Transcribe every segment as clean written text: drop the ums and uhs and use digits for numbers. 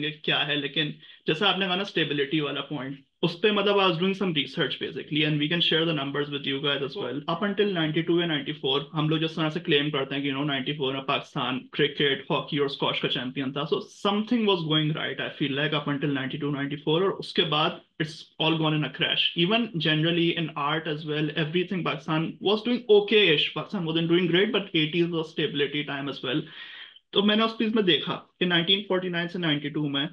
करेंगे क्या है, लेकिन जैसा आपने कहा ना स्टेबिलिटी वाला पॉइंट, उस पे मतलब I was doing some research basically and we can share the numbers with you guys as well. Up until 92 या 94 हम लोग जिस तरह से क्लेम करते हैं कि 94 में पाकिस्तान क्रिकेट हॉकी और स्क्वॉश का चैंपियन था, so something was going right I feel like up until 92 94, और उसके बाद it's all gone in a crash. Even generally in art as well everything Pakistan was doing okay ish, Pakistan wasn't doing great but 80s was stability time as well. तो मैंने उस चीज में देखा कि 1949 से 92 में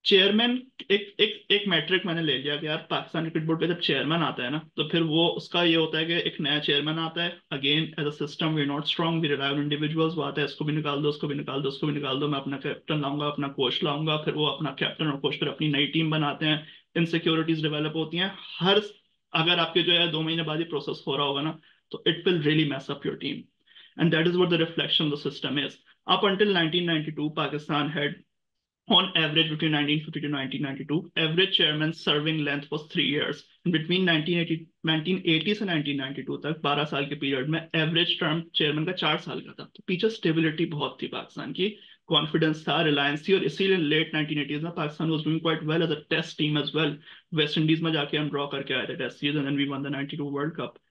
चेयरमैन, एक मैट्रिक मैंने ले लिया कि यार पाकिस्तान क्रिकेट बोर्ड पे जब चेयरमैन आता है ना, तो फिर वो उसका ये होता है कि एक नया चेयरमैन आता है, again as a system we not strong, we rely on individuals. वो आता है, इसको भी निकाल दो, उसको भी निकाल दो, उसको भी निकाल दो, मैं अपना कैप्टन लाऊंगा, अपना कोच लाऊंगा, फिर वो अपना कैप्टन और कोच फिर अपनी नई टीम बनाते हैं, इनसिक्योरिटीज डेवलप होती हैं हर, अगर आपके जो है 2 महीने बाद ये प्रोसेस हो रहा होगा ना, तो it will really mess up your team, and that is what the reflection of the system is. Up until 1992, Pakistan had, on average, between 1950 to 1992, average chairman serving length was 3 years. And between 1980 से 1992 तक 12 साल के period में average term chairman का 4 साल का था। तो पीछे स्टेबिलिटी बहुत थी पाकिस्तान की, कॉन्फिडेंस था, रिलायंस थी, और इसीलिए लेट 1980s में Pakistan was doing quite well as a test team as well. West Indies में जाके हम ड्रॉ करके आए थे test season and we won the 92 world cup.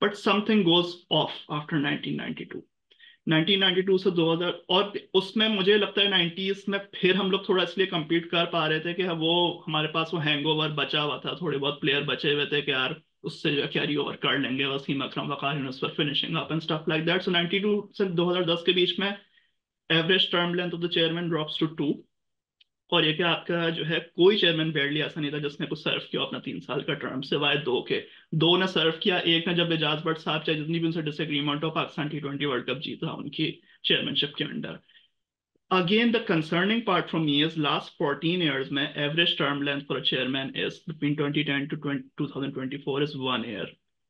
But something goes off after 1992। 1992 से 2000, और उसमें मुझे लगता है 90s में फिर हम लोग थोड़ा इसलिए compete कर पा रहे थे कि वो हमारे पास वो हैंगओवर बचा हुआ था, थोड़े बहुत प्लेयर बचे हुए थे कि यार उससे जो कैरी ओवर कर लेंगे, वसीम अकरम, वकार यूनुस पर finishing up and stuff like that. So 92 से 2010 के बीच में average term length of the chairman drops to 2। और ये कि आपका जो है कोई चेयरमैन बैडली ऐसा नहीं था जिसने कुछ सर्व किया अपना 3 साल का टर्म, सिवाय दो के। दो ने सर्व किया, एक ने जब एजाज भट्ट साहब चाहे जितनी भी उनसे डिसएग्रीमेंट हो, पाकिस्तान T20 वर्ल्ड कप जीता उनकी चेयरमैनशिप के under. Again, the concerning part for me is last 14 years में average term length for a chairman is between 2010 to 2024 is 1 year,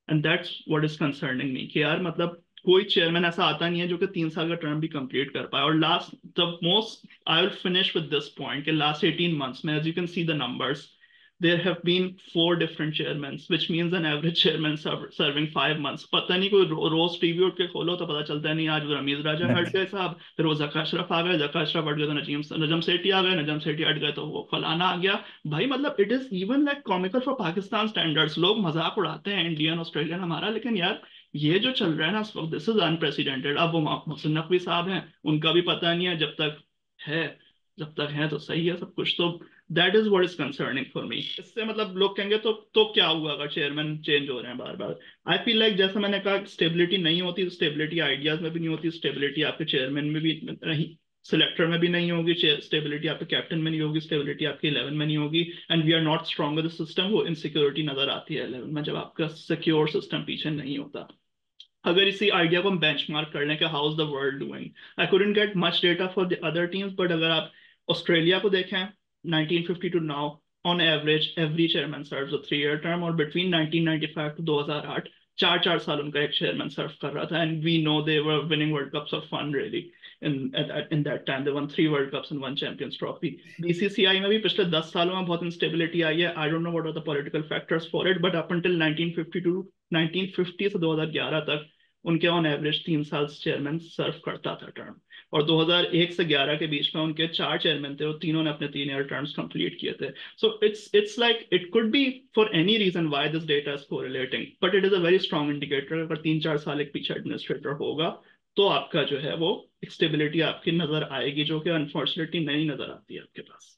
and that's what is concerning me कि यार मतलब कोई chairman ऐसा आता नहीं है जो कि 3 साल का टर्म भी कंप्लीट कर पाए। और last the most I will finish with this point कि लास्ट 18 months में as you can see the numbers there have been 4 different chairmen, which means an average chairman serving 5 months. पता नहीं, कोई रोज TV उठ के खोलो तो पता चलता है नहीं आज वो रमीज राजा हट गए साहब, फिर वो जका अशरफ आ गए, जका अशरफ हट गए तो नजम सेठी आ गए, नजम सेठी हट गए तो वो फलाना आ गया। भाई मतलब it is even like comical for Pakistan standards. लोग मजाक उड़ाते हैं इंडियन ऑस्ट्रेलियन हमारा, लेकिन यार ये जो चल रहा है ना इस वक्त, दिस इज अनप्रेसिडेंटेड। अब वो मोहसिन नकवी साहब हैं, उनका भी पता नहीं है, है जब तक है तो सही है सब कुछ। तो that is what is concerning for me. इससे मतलब लोग कहेंगे तो क्या हुआ अगर चेयरमैन चेंज हो रहे हैं बार बार। आई फील लाइक जैसा मैंने कहा स्टेबिलिटी नहीं होती, तो स्टेबिलिटी आइडियाज में भी नहीं होती, स्टेबिलिटी आपके चेयरमैन में भी नहीं, सिलेक्टर में भी नहीं होगी, स्टेबिलिटी आपके कैप्टन में नहीं होगी, स्टेबिलिटी आपके 11 में नहीं होगी, and we are not strong with the system. वो इनसिक्योरिटी नजर आती है 11 में जब आपका सिक्योर सिस्टम पीछे नहीं होता। अगर इसी आइडिया को हम बेंचमार्क कर लें कि how is the world doing, I couldn't get much data for the other teams, but अगर आप ऑस्ट्रेलिया को देखें 1950 to now, on average every chairman serves a 3 year term, और बिटवीन 1995 टू 2008 4 4 साल उनका एक चेयरमैन सर्व कर रहा था, and we know they were winning world cups of fun really. in that time they won 3 world cups and 1 champions trophy. BCCI में भी पिछले 10 सालों में बहुत इंस्टेबिलिटी आई है। I don't know what are the political factors for it, but up until 1950 से 2011 तक उनके ऑन एवरेज 3 साल चेयरमैन सर्व करता था टर्म, और 2001 से 11 के बीच में उनके 4 चेयरमैन थे और तीनों ने अपने 3 year टर्म्स कंप्लीट किए थे। So it's like it could be for any reason why this data is correlating, but it is a very strong indicator. अगर 3 4 साल एक पीछे एडमिनिस्ट्रेटर होगा तो आपका जो है वो स्टेबिलिटी आपकी नजर आएगी, जो कि अनफॉर्चुनेटली नहीं नजर आती है आपके पास।